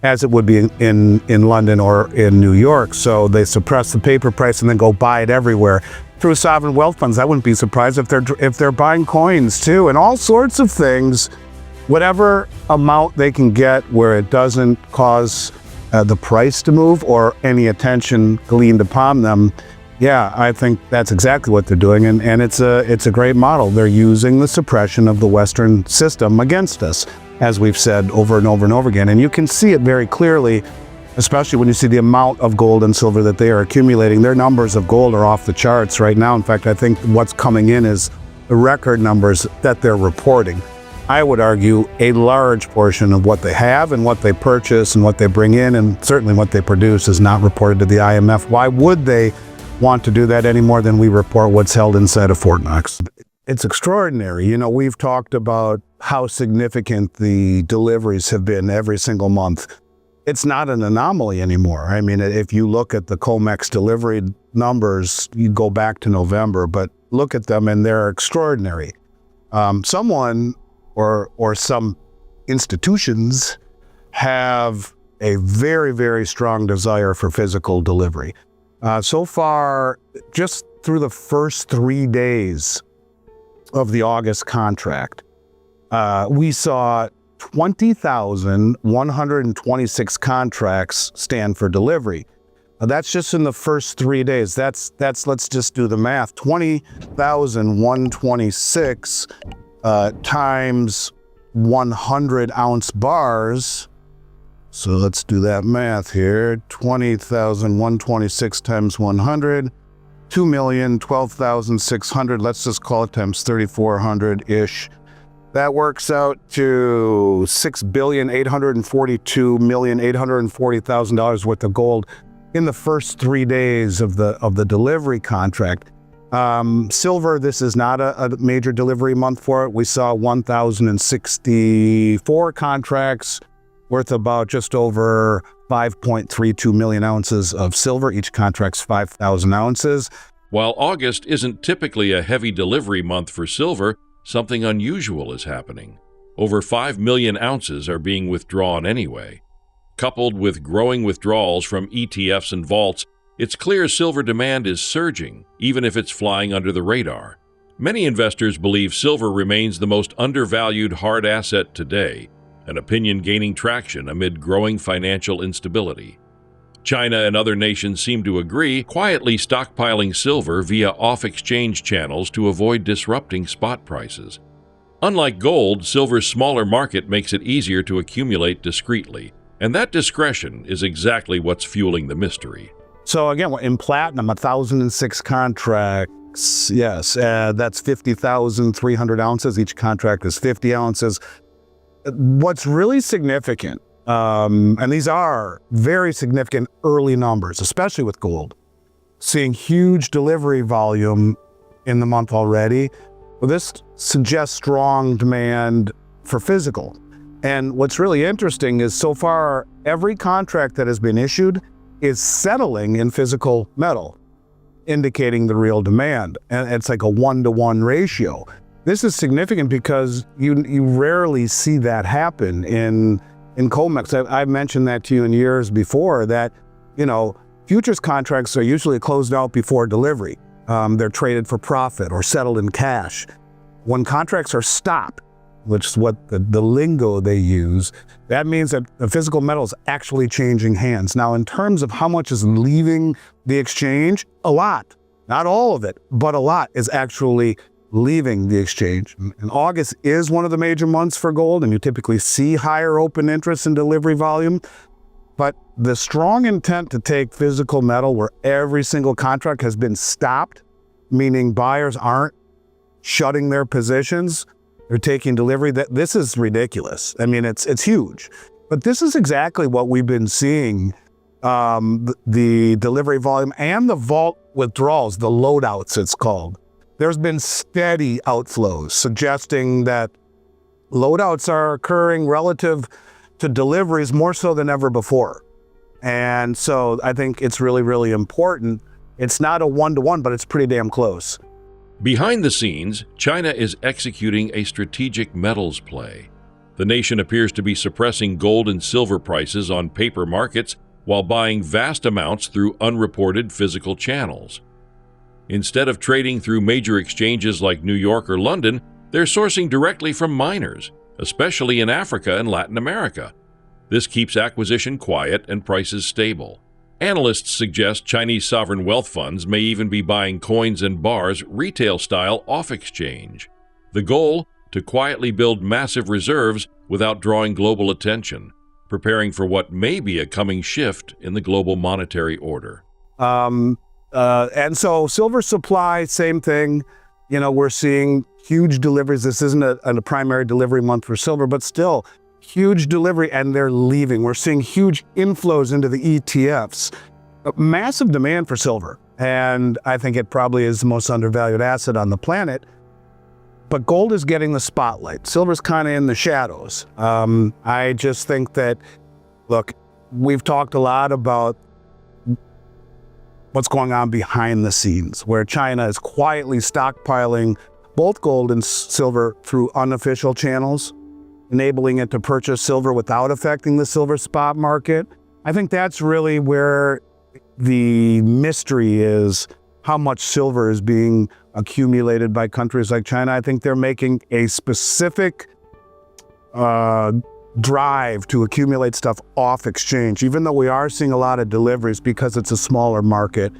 as it would be in London or in New York. So they suppress the paper price and then go buy it everywhere. Through sovereign wealth funds, I wouldn't be surprised if they're buying coins too, and all sorts of things. Whatever amount they can get where it doesn't cause the price to move or any attention gleaned upon them. Yeah, I think that's exactly what they're doing, and it's a great model. They're using the suppression of the Western system against us, as we've said over and over and over again. And you can see it very clearly, especially when you see the amount of gold and silver that they are accumulating. Their numbers of gold are off the charts right now. In fact, I think what's coming in is the record numbers that they're reporting. I would argue a large portion of what they have and what they purchase and what they bring in, and certainly what they produce, is not reported to the IMF. Why would they want to do that any more than we report what's held inside of Fort Knox? It's extraordinary. You know, we've talked about how significant the deliveries have been every single month. It's not an anomaly anymore. I mean, if you look at the COMEX delivery numbers, you go back to November, but look at them and they're extraordinary. Someone or some institutions have a very, very strong desire for physical delivery. So far, just through the first 3 days of the August contract, we saw 20,126 contracts stand for delivery. That's just in the first 3 days. That's let's just do the math. 20,126 times 100 ounce bars. So let's do that math here. 20,126 times 100, 2,012,600. Let's just call it times 3,400-ish. That works out to $6,842,840,000 worth of gold in the first 3 days of the delivery contract. Silver, this is not a major delivery month for it. We saw 1,064 contracts worth about just over 5.32 million ounces of silver. Each contract's 5,000 ounces. While August isn't typically a heavy delivery month for silver, something unusual is happening. Over 5 million ounces are being withdrawn anyway. Coupled with growing withdrawals from ETFs and vaults, it's clear silver demand is surging, even if it's flying under the radar. Many investors believe silver remains the most undervalued hard asset today, an opinion gaining traction amid growing financial instability. China and other nations seem to agree, quietly stockpiling silver via off-exchange channels to avoid disrupting spot prices. Unlike gold, silver's smaller market makes it easier to accumulate discreetly, and that discretion is exactly what's fueling the mystery. So again, in platinum, 1,006 contracts, yes, that's 50,300 ounces. Each contract is 50 ounces. What's really significant, and these are very significant early numbers, especially with gold, seeing huge delivery volume in the month already. Well, this suggests strong demand for physical. And what's really interesting is so far, every contract that has been issued is settling in physical metal, indicating the real demand. And it's like a 1-to-1 ratio. This is significant because you rarely see that happen in COMEX. I've mentioned that to you in years before, that, you know, futures contracts are usually closed out before delivery. They're traded for profit or settled in cash. When contracts are stopped, which is what the lingo they use, that means that the physical metal is actually changing hands. Now, in terms of how much is leaving the exchange, a lot. Not all of it, but a lot is actually leaving the exchange. And August is one of the major months for gold, and you typically see higher open interest and delivery volume. But the strong intent to take physical metal where every single contract has been stopped, meaning buyers aren't shutting their positions, they're taking delivery, this is ridiculous. I mean, it's huge. But this is exactly what we've been seeing, the delivery volume and the vault withdrawals, the loadouts it's called. There's been steady outflows, suggesting that loadouts are occurring relative to deliveries more so than ever before. And so I think it's really, really important. It's not a 1-to-1, but it's pretty damn close. Behind the scenes, China is executing a strategic metals play. The nation appears to be suppressing gold and silver prices on paper markets while buying vast amounts through unreported physical channels. Instead of trading through major exchanges like New York or London, they're sourcing directly from miners, especially in Africa and Latin America. This keeps acquisition quiet and prices stable. Analysts suggest Chinese sovereign wealth funds may even be buying coins and bars retail-style off-exchange. The goal? To quietly build massive reserves without drawing global attention, preparing for what may be a coming shift in the global monetary order. And so silver supply, same thing. You know, we're seeing huge deliveries. This isn't a primary delivery month for silver, but still huge delivery, and they're leaving. We're seeing huge inflows into the ETFs. Massive demand for silver, and I think it probably is the most undervalued asset on the planet. But gold is getting the spotlight. Silver's kind of in the shadows. I just think that, look, we've talked a lot about what's going on behind the scenes, where China is quietly stockpiling both gold and silver through unofficial channels, enabling it to purchase silver without affecting the silver spot market. I think that's really where the mystery is, how much silver is being accumulated by countries like China. I think they're making a specific drive to accumulate stuff off exchange, even though we are seeing a lot of deliveries because it's a smaller market.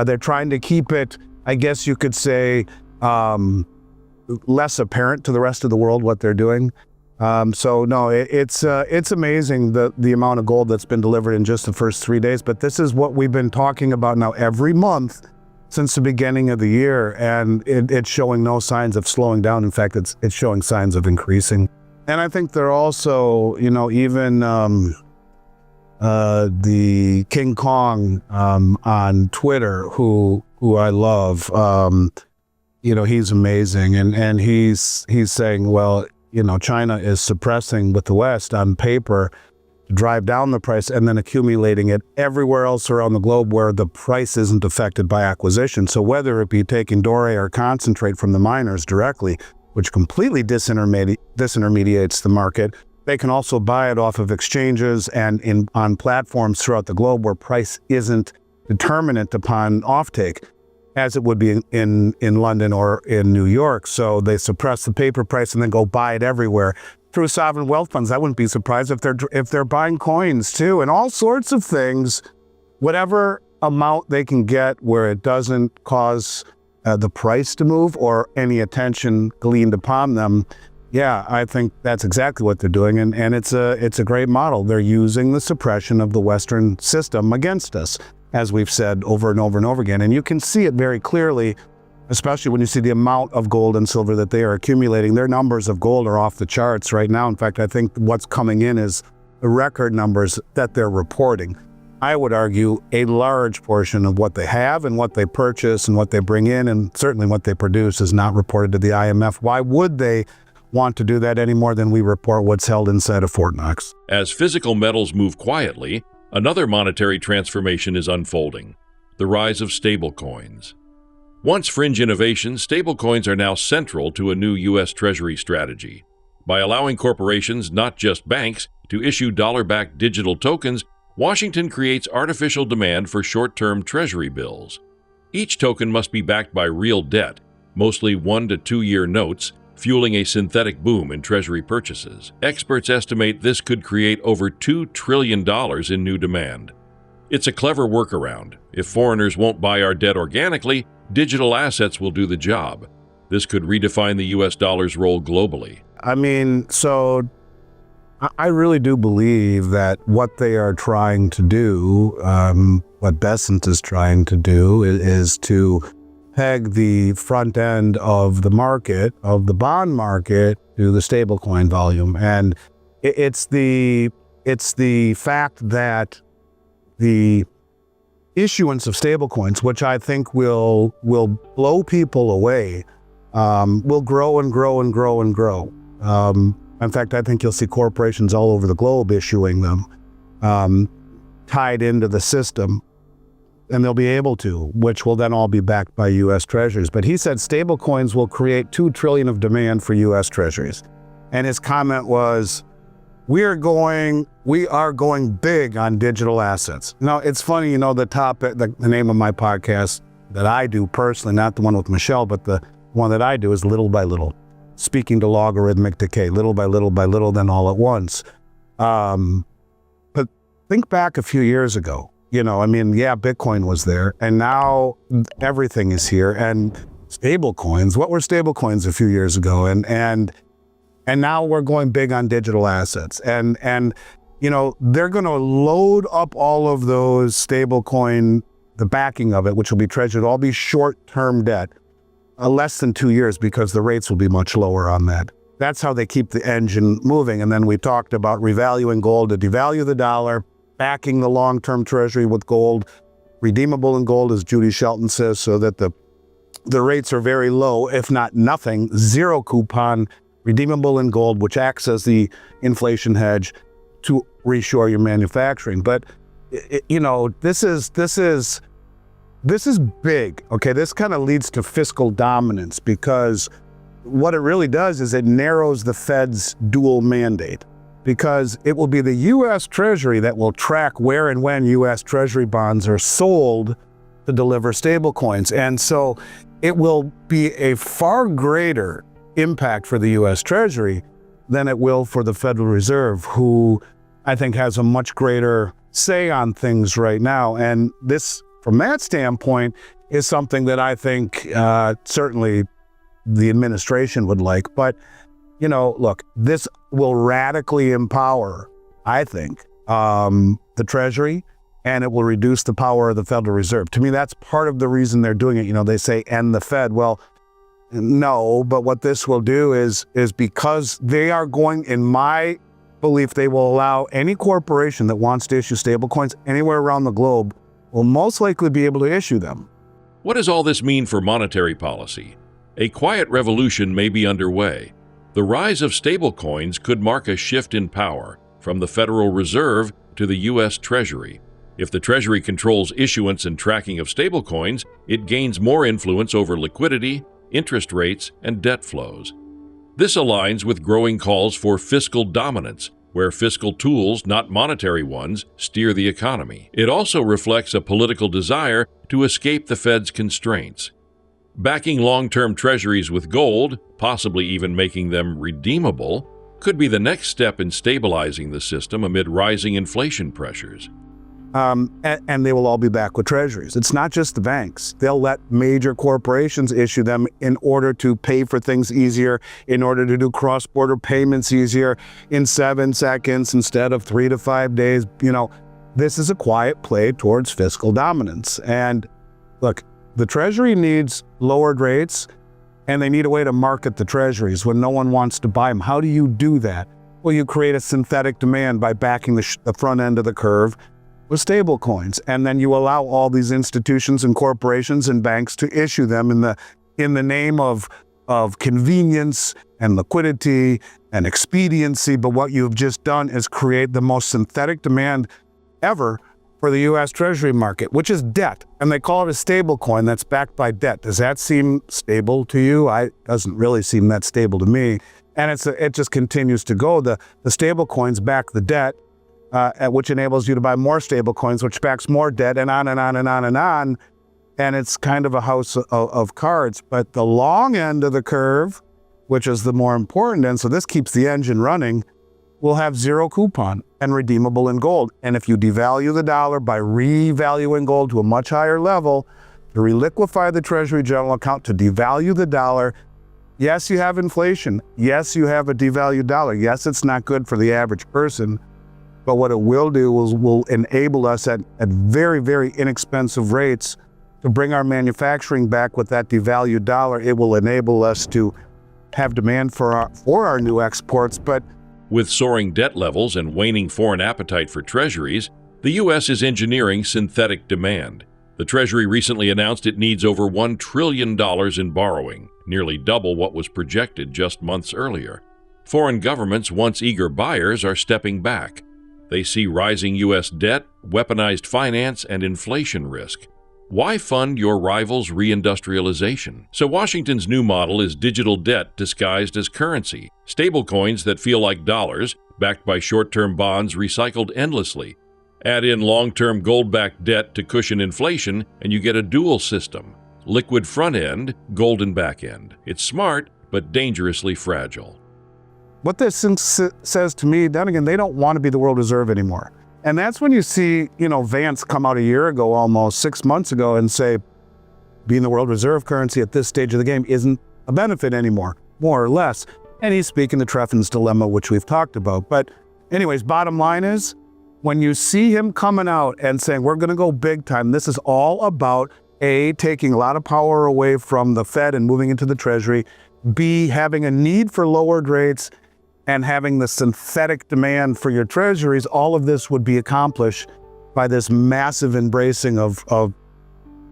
They're trying to keep it, I guess you could say, less apparent to the rest of the world what they're doing. So no, it's amazing the amount of gold that's been delivered in just the first 3 days. But this is what we've been talking about now every month since the beginning of the year, and it's showing no signs of slowing down. In fact, it's showing signs of increasing. And I think they're also, you know, even the King Kong on Twitter, who I love, you know, he's amazing, and he's saying, well, you know, China is suppressing with the West on paper to drive down the price and then accumulating it everywhere else around the globe where the price isn't affected by acquisition. So whether it be taking doré or concentrate from the miners directly, which completely disintermediates the market, they can also buy it off of exchanges and on platforms throughout the globe where price isn't determinant upon offtake, as it would be in London or in New York. So they suppress the paper price and then go buy it everywhere through sovereign wealth funds. I wouldn't be surprised if they're buying coins too, and all sorts of things, whatever amount they can get where it doesn't cause the price to move or any attention gleaned upon them. Yeah, I think that's exactly what they're doing, and it's a great model. They're using the suppression of the Western system against us, as we've said over and over and over again. And you can see it very clearly, especially when you see the amount of gold and silver that they are accumulating. Their numbers of gold are off the charts right now. In fact, I think what's coming in is the record numbers that they're reporting. I would argue a large portion of what they have and what they purchase and what they bring in, and certainly what they produce, is not reported to the IMF. Why would they want to do that any more than we report what's held inside of Fort Knox? As physical metals move quietly, another monetary transformation is unfolding: the rise of stablecoins. Once fringe innovations, stablecoins are now central to a new U.S. Treasury strategy. By allowing corporations, not just banks, to issue dollar-backed digital tokens, Washington creates artificial demand for short-term Treasury bills. Each token must be backed by real debt, mostly 1 to 2 year notes, fueling a synthetic boom in Treasury purchases. Experts estimate this could create over $2 trillion in new demand. It's a clever workaround. If foreigners won't buy our debt organically, digital assets will do the job. This could redefine the U.S. dollar's role globally. I mean, so I really do believe that what they are trying to do, what Besant is trying to do, is to peg the front end of the market, of the bond market, to the stablecoin volume. And it's the fact that the issuance of stablecoins, which I think will blow people away, will grow and grow and grow and grow. In fact, I think you'll see corporations all over the globe issuing them, tied into the system, and they'll be able to, which will then all be backed by U.S. Treasuries. But he said stablecoins will create $2 trillion of demand for U.S. Treasuries. And his comment was, we are going big on digital assets. Now, it's funny, the name of my podcast that I do personally, not the one with Michelle, but the one that I do is Little by Little, speaking to logarithmic decay, little by little, then all at once. But think back a few years ago, Bitcoin was there, and now everything is here. And stablecoins, what were stablecoins a few years ago? And now we're going big on digital assets. And they're going to load up all of those stablecoin, the backing of it, which will be Treasury, all be short-term debt, less than 2 years, because the rates will be much lower on that. That's how they keep the engine moving. And then we talked about revaluing gold to devalue the dollar, backing the long-term Treasury with gold, redeemable in gold, as Judy Shelton says, so that the rates are very low, if not nothing, zero coupon, redeemable in gold, which acts as the inflation hedge to reshore your manufacturing. But this is big. Okay, this kind of leads to fiscal dominance, because what it really does is it narrows the Fed's dual mandate, because it will be the U.S. Treasury that will track where and when U.S. Treasury bonds are sold to deliver stablecoins. And so it will be a far greater impact for the U.S. Treasury than it will for the Federal Reserve, who I think has a much greater say on things right now. And this, from that standpoint, is something that I think certainly the administration would like. But, look, this will radically empower, I think, the Treasury, and it will reduce the power of the Federal Reserve. To me, that's part of the reason they're doing it. They say, end the Fed. Well, no, but what this will do is because they are going, in my belief, they will allow any corporation that wants to issue stablecoins anywhere around the globe will most likely be able to issue them. What does all this mean for monetary policy? A quiet revolution may be underway. The rise of stablecoins could mark a shift in power from the Federal Reserve to the U.S. Treasury. If the Treasury controls issuance and tracking of stablecoins, it gains more influence over liquidity, interest rates, and debt flows. This aligns with growing calls for fiscal dominance, where fiscal tools, not monetary ones, steer the economy. It also reflects a political desire to escape the Fed's constraints. Backing long-term treasuries with gold, possibly even making them redeemable, could be the next step in stabilizing the system amid rising inflation pressures. And they will all be back with treasuries. It's not just the banks. They'll let major corporations issue them in order to pay for things easier, in order to do cross-border payments easier in 7 seconds instead of 3 to 5 days. This is a quiet play towards fiscal dominance. And look, the Treasury needs lowered rates, and they need a way to market the treasuries when no one wants to buy them. How do you do that? Well, you create a synthetic demand by backing the front end of the curve with stable coins, and then you allow all these institutions and corporations and banks to issue them in the name of convenience and liquidity and expediency. But what you've just done is create the most synthetic demand ever for the U.S. Treasury market, which is debt, and they call it a stable coin that's backed by debt. Does that seem stable to you? It doesn't really seem that stable to me. And it just continues to go. The stable coins back the debt, which enables you to buy more stable coins, which backs more debt, and on and on and on and on. And it's kind of a house of cards. But the long end of the curve, which is the more important end, so this keeps the engine running, will have zero coupon and redeemable in gold. And if you devalue the dollar by revaluing gold to a much higher level, to reliquify the Treasury General Account, to devalue the dollar, yes, you have inflation. Yes, you have a devalued dollar. Yes, it's not good for the average person. But what it will do is will enable us at very, very inexpensive rates to bring our manufacturing back with that devalued dollar. It will enable us to have demand for our new exports. But with soaring debt levels and waning foreign appetite for treasuries, the U.S. is engineering synthetic demand. The Treasury recently announced it needs over $1 trillion in borrowing, nearly double what was projected just months earlier. Foreign governments, once eager buyers, are stepping back. They see rising U.S. debt, weaponized finance, and inflation risk. Why fund your rival's reindustrialization? So Washington's new model is digital debt disguised as currency, stablecoins that feel like dollars, backed by short-term bonds recycled endlessly. Add in long-term gold-backed debt to cushion inflation, and you get a dual system. Liquid front end, golden back end. It's smart, but dangerously fragile. What this says to me, then again, they don't want to be the world reserve anymore. And that's when you see, Vance come out a year ago, almost 6 months ago, and say, being the world reserve currency at this stage of the game isn't a benefit anymore, more or less. And he's speaking to Treffin's dilemma, which we've talked about. But anyways, bottom line is, when you see him coming out and saying, we're going to go big time, this is all about A, taking a lot of power away from the Fed and moving into the Treasury, B, having a need for lowered rates, and having the synthetic demand for your treasuries. All of this would be accomplished by this massive embracing of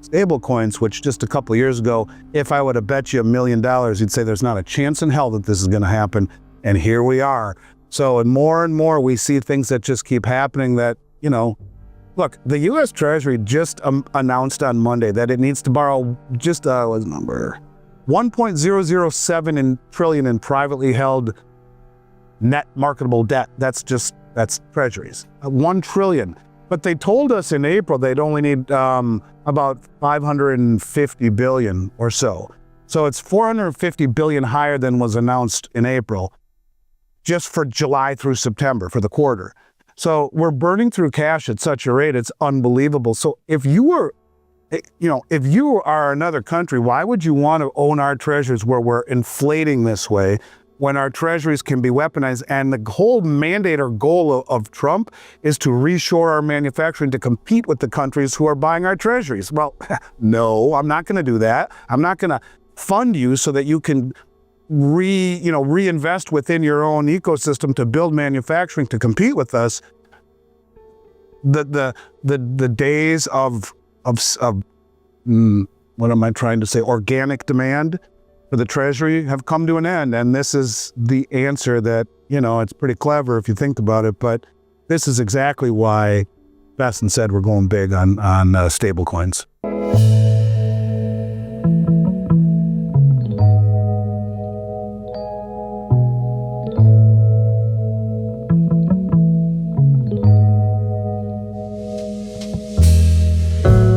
stablecoins, which just a couple of years ago, if I would have bet you $1 million, you'd say there's not a chance in hell that this is going to happen. And here we are. So, and more we see things that just keep happening that, look, the U.S. Treasury just announced on Monday that it needs to borrow just, what's the number? 1.007 trillion in privately held net marketable debt. That's treasuries, 1 trillion. But they told us in April they'd only need about 550 billion or so. So it's 450 billion higher than was announced in April, just for July through September, for the quarter. So we're burning through cash at such a rate, it's unbelievable. So if you are another country, why would you want to own our treasuries where we're inflating this way, when our treasuries can be weaponized? And the whole mandate or goal of Trump is to reshore our manufacturing to compete with the countries who are buying our treasuries. Well, no, I'm not going to do that. I'm not going to fund you so that you can reinvest within your own ecosystem to build manufacturing to compete with us. The days of what am I trying to say? Organic demand for the Treasury have come to an end. And this is the answer that, it's pretty clever if you think about it, but this is exactly why Besson said we're going big on stablecoins.